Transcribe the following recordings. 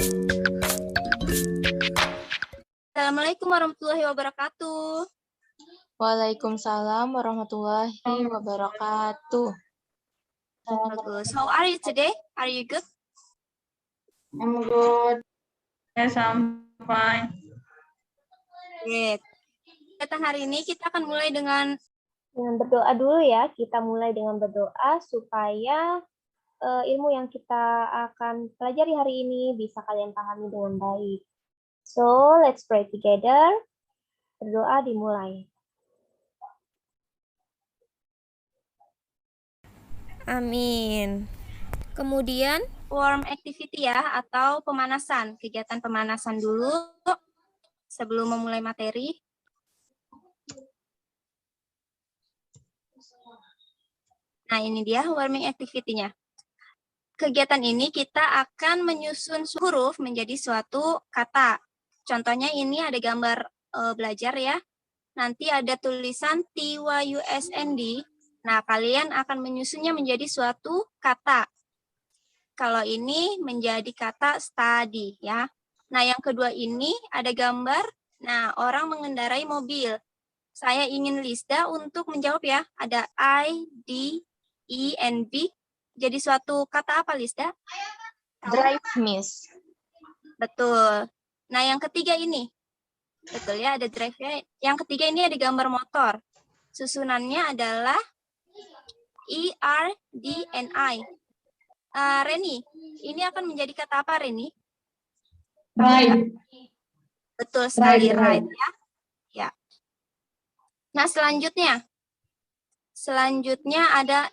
Assalamualaikum warahmatullahi wabarakatuh. Waalaikumsalam warahmatullahi wabarakatuh. Bagus. How are you today? Are you good? I'm good. Yes, I'm fine. Great. Kegiatan hari ini kita akan mulai dengan berdoa dulu ya. Kita mulai dengan berdoa supaya ilmu yang kita akan pelajari hari ini bisa kalian pahami dengan baik. So, let's pray together. Berdoa dimulai. Amin. Kemudian warm activity ya, atau pemanasan. Kegiatan pemanasan dulu sebelum memulai materi. Nah, ini dia warming activity-nya. Kegiatan ini kita akan menyusun huruf menjadi suatu kata. Contohnya ini ada gambar belajar ya. Nanti ada tulisan TYUSND. Nah, kalian akan menyusunnya menjadi suatu kata. Kalau ini menjadi kata study ya. Nah, yang kedua ini ada gambar. Nah, orang mengendarai mobil. Saya ingin Lisda untuk menjawab ya. Ada I, D, E, and B. Jadi suatu kata apa, Lisda? Drive, Miss. Betul. Nah, yang ketiga ini. Betul ya, ada drive-nya. Yang ketiga ini ada gambar motor. Susunannya adalah E, R, D, and I. Reni, ini akan menjadi kata apa, Reni? Right. Betul sekali, Right. ya. Ya. Nah, selanjutnya ada,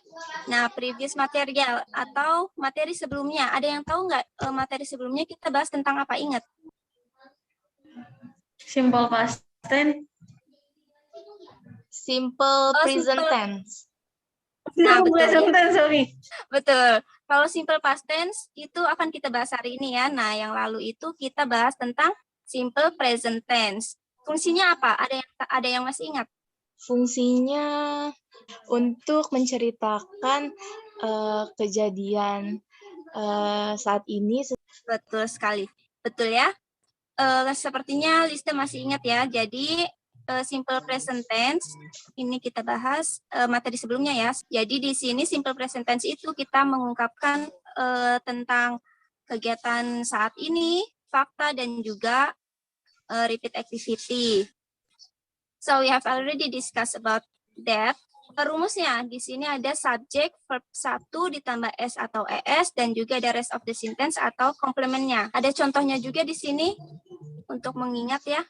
previous material atau materi sebelumnya. Ada yang tahu nggak materi sebelumnya kita bahas tentang apa? Ingat? Simple past tense. Simple present tense. Nah, betul. Present tense, sorry. Betul. Kalau simple past tense itu akan kita bahas hari ini ya. Nah, yang lalu itu kita bahas tentang simple present tense. Fungsinya apa? Ada yang masih ingat? Fungsinya untuk menceritakan kejadian saat ini. Betul sekali. Betul ya. Sepertinya Lista masih ingat ya. Jadi simple present tense ini kita bahas materi sebelumnya ya. Jadi di sini simple present tense itu kita mengungkapkan tentang kegiatan saat ini, fakta dan juga repeat activity. So we have already discussed about that. Rumusnya di sini ada subject verb 1 ditambah s atau es dan juga ada rest of the sentence atau komplementnya. Ada contohnya juga di sini untuk mengingat ya.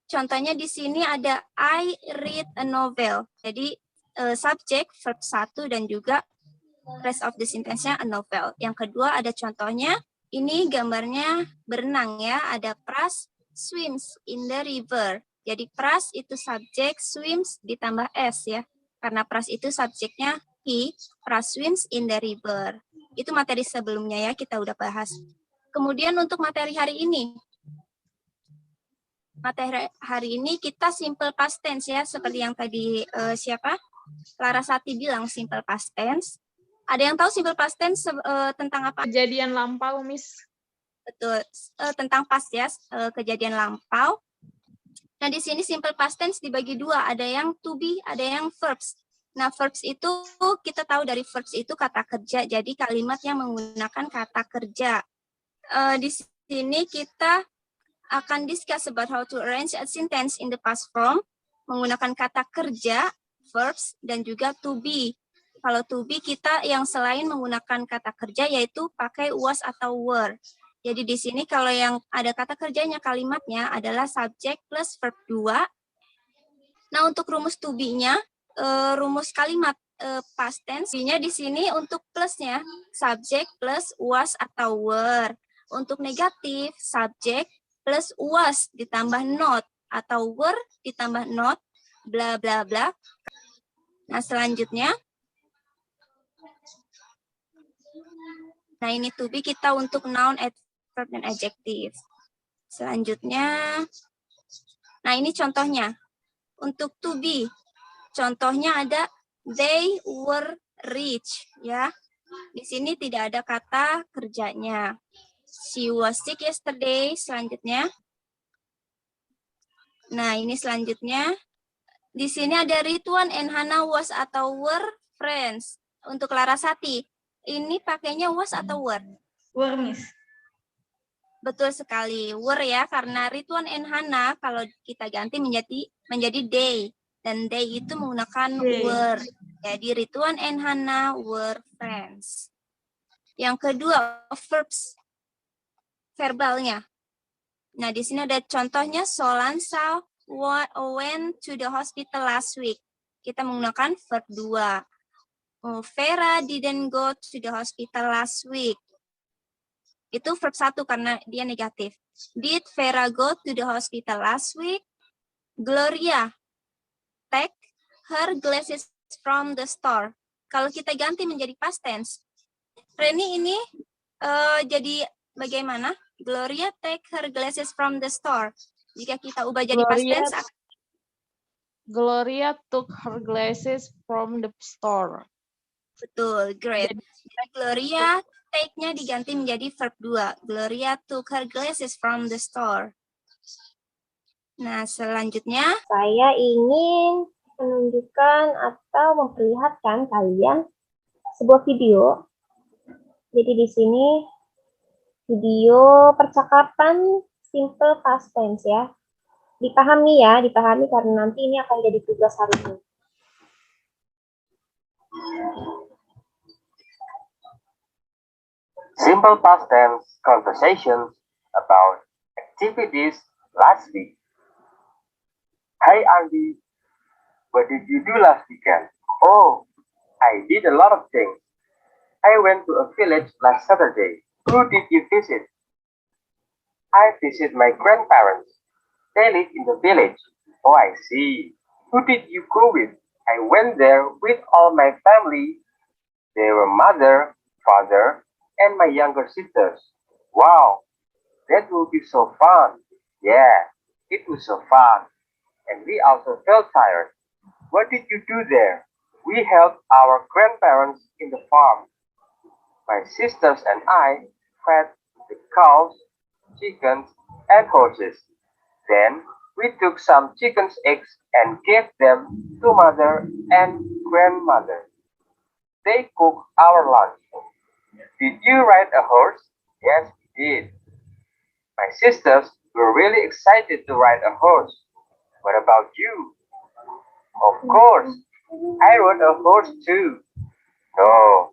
Contohnya di sini ada I read a novel. Jadi subject verb 1 dan juga rest of the sentence-nya a novel. Yang kedua ada contohnya. Ini gambarnya berenang ya. Ada Pras swims in the river. Jadi Pras itu subjek, swims ditambah S ya. Karena Pras itu subjeknya he, Pras swims in the river. Itu materi sebelumnya ya, kita udah bahas. Kemudian untuk materi hari ini. Materi hari ini kita simple past tense ya, seperti yang tadi Larasati bilang simple past tense. Ada yang tahu simple past tense tentang apa? Kejadian lampau, Miss. Betul, tentang past ya, kejadian lampau. Nah, di sini simple past tense dibagi dua, ada yang to be, ada yang verbs. Nah, verbs itu kita tahu dari verbs itu kata kerja, jadi kalimat yang menggunakan kata kerja. Di sini kita akan discuss about how to arrange a sentence in the past form, menggunakan kata kerja, verbs, dan juga to be. Kalau to be kita yang selain menggunakan kata kerja yaitu pakai was atau were. Jadi di sini kalau yang ada kata kerjanya kalimatnya adalah subject plus verb 2. Nah, untuk rumus to be-nya, rumus kalimat past tense-nya di sini untuk plusnya subject plus was atau were. Untuk negatif, subject plus was ditambah not atau were ditambah not, bla bla bla. Nah, selanjutnya. Nah, ini to be kita untuk noun, adverb, dan adjective. Selanjutnya, nah ini contohnya. Untuk to be, contohnya ada they were rich, ya. Di sini tidak ada kata kerjanya. She was sick yesterday. Selanjutnya. Nah, ini selanjutnya. Di sini ada Ridwan and Hana was atau were friends. Untuk Larasati, ini pakainya was atau were? Were, Miss. Betul sekali, were ya, karena Ridwan and Hana kalau kita ganti menjadi they. Dan they itu menggunakan They. were. Jadi Ridwan and Hana were friends. Yang kedua, verbs. Verbalnya. Nah, di sini ada contohnya Solansa went to the hospital last week. Kita menggunakan verb 2. Vera didn't go to the hospital last week. Itu verb 1 karena dia negatif. Did Vera go to the hospital last week? Gloria take her glasses from the store. Kalau kita ganti menjadi past tense, Reni ini jadi bagaimana? Gloria take her glasses from the store. Jika kita ubah jadi past tense, Gloria took her glasses from the store. betul, great. Jadi Gloria take-nya diganti menjadi verb 2. Gloria took her glasses from the store. Nah, selanjutnya. Saya ingin menunjukkan atau memperlihatkan kalian sebuah video. Jadi di sini video percakapan simple past tense ya. Dipahami karena nanti ini akan jadi tugas hari ini. Simple past tense conversations about activities last week. Hi Andy, what did you do last weekend? Oh, I did a lot of things. I went to a village last Saturday. Who did you visit? I visited my grandparents. They live in the village. Oh, I see. Who did you go with? I went there with all my family. They were mother, father, and my younger sisters. Wow, that will be so fun. Yeah, it was so fun. And we also felt tired. What did you do there? We helped our grandparents in the farm. My sisters and I fed the cows, chickens, and horses. Then we took some chicken's eggs and gave them to mother and grandmother. They cooked our lunch. Did you ride a horse? Yes, we did. My sisters were really excited to ride a horse. What about you? Of course, I rode a horse too. No,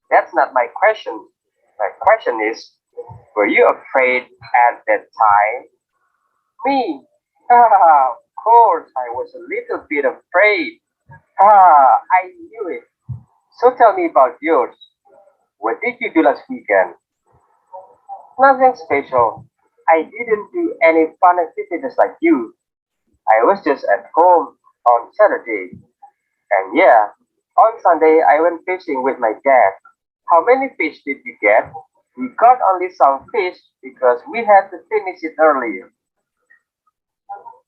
that's not my question. My question is, were you afraid at that time? Me? Of course, I was a little bit afraid. I knew it. So tell me about yours. What did you do last weekend? Nothing special. I didn't do any fun activities like you. I was just at home on Saturday. And yeah, on Sunday I went fishing with my dad. How many fish did you get? We got only some fish because we had to finish it earlier.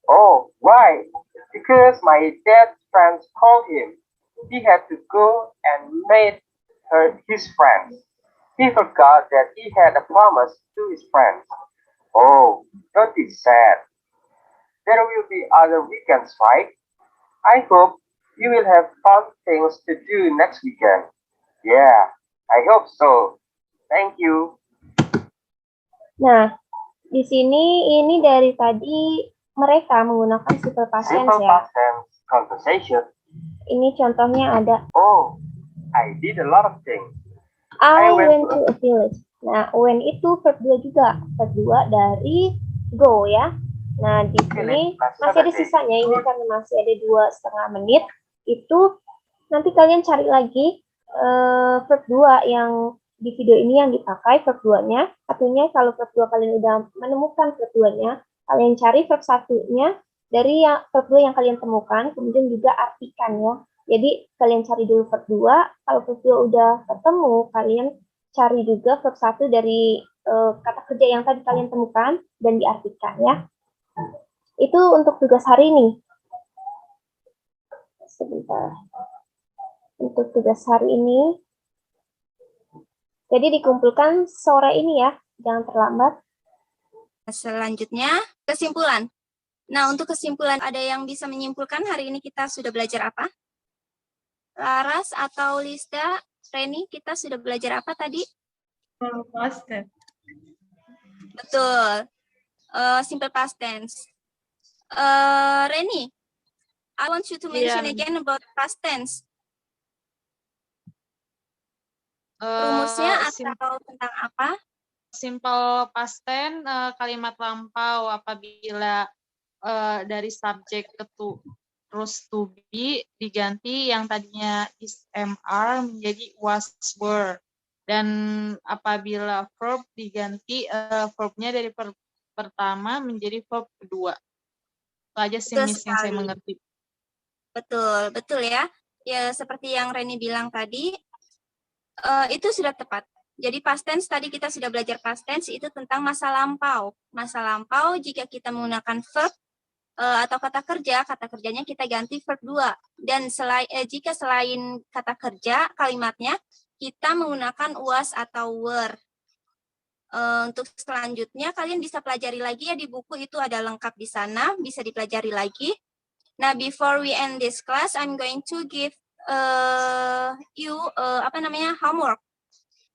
Oh, why? Because my dad's friends called him. He had to go and meet his friends. He forgot that he had a promise to his friends. Oh, don't be sad. There will be other weekends, right? I hope you will have fun things to do next weekend. Yeah, I hope so. Thank you. Nah, di sini ini dari tadi mereka menggunakan simple past tense Simple ya. past tense conversation. Ini contohnya ada Oh, I did a lot of things. I went to a village. Nah, when itu verb 2 juga. Verb 2 dari go ya. Nah, di sini masih ada sisanya. Ini karena masih ada 2,5 menit. Itu nanti kalian cari lagi verb 2 yang di video ini yang dipakai verb 2-nya. Artinya kalau verb 2 kalian udah menemukan verb 2-nya, kalian cari verb 1-nya dari verb 2 yang kalian temukan, kemudian juga artikan ya. Jadi kalian cari dulu verb 2, kalau verb 2 udah ketemu, kalian cari juga verb 1 dari kata kerja yang tadi kalian temukan dan diartikan ya. Itu untuk tugas hari ini. Sebentar. Untuk tugas hari ini, jadi dikumpulkan sore ini ya. Jangan terlambat. Selanjutnya, kesimpulan. Nah, untuk kesimpulan, ada yang bisa menyimpulkan hari ini kita sudah belajar apa? Laras atau Lista, Reni, kita sudah belajar apa tadi? Past tense. Betul. Simple past tense. Reni, I want you to mention Iya. again about past tense. Rumusnya atau tentang apa? Simple past tense, kalimat lampau apabila dari subjek ke terus to be diganti yang tadinya is MR menjadi was were. Dan apabila verb diganti verbnya dari pertama menjadi verb kedua. Itu aja sih Betul Miss yang saya sekali. mengerti. Betul, betul ya. Ya, seperti yang Reni bilang tadi, itu sudah tepat. Jadi past tense tadi kita sudah belajar past tense itu tentang masa lampau. Masa lampau jika kita menggunakan verb atau kata kerjanya kita ganti verb 2. Dan jika selain kata kerja kalimatnya kita menggunakan was atau were. Untuk selanjutnya kalian bisa pelajari lagi ya di buku itu ada lengkap di sana, bisa dipelajari lagi. Nah, before we end this class, I'm going to give you homework.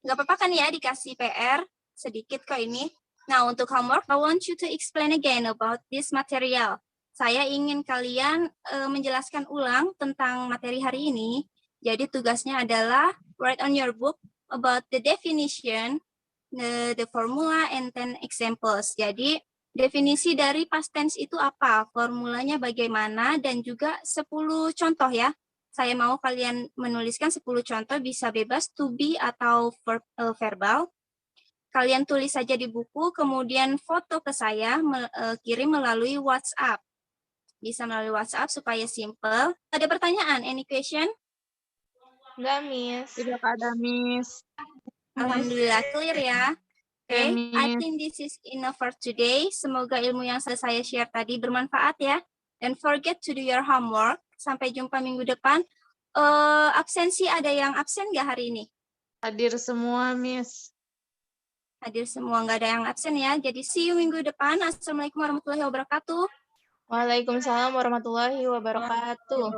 Nggak apa-apa kan ya dikasih PR sedikit kok ini. Nah, untuk homework, I want you to explain again about this material. Saya ingin kalian menjelaskan ulang tentang materi hari ini. Jadi tugasnya adalah write on your book about the definition, the formula, and 10 examples. Jadi definisi dari past tense itu apa, formulanya bagaimana, dan juga 10 contoh ya. Saya mau kalian menuliskan 10 contoh, bisa bebas to be atau verbal. Kalian tulis saja di buku, kemudian foto ke saya, kirim melalui WhatsApp. Bisa melalui WhatsApp supaya simple. Ada pertanyaan? Any question? Enggak, Miss. Tidak ada, Miss. Alhamdulillah, clear ya. Oke, Okay, I Miss. think this is enough for today. Semoga ilmu yang saya share tadi bermanfaat ya. Don't forget to do your homework. Sampai jumpa minggu depan. Absensi, ada yang absen nggak hari ini? Hadir semua, Miss. Hadir semua, nggak ada yang absen ya. Jadi see you minggu depan. Assalamualaikum warahmatullahi wabarakatuh. Waalaikumsalam warahmatullahi wabarakatuh.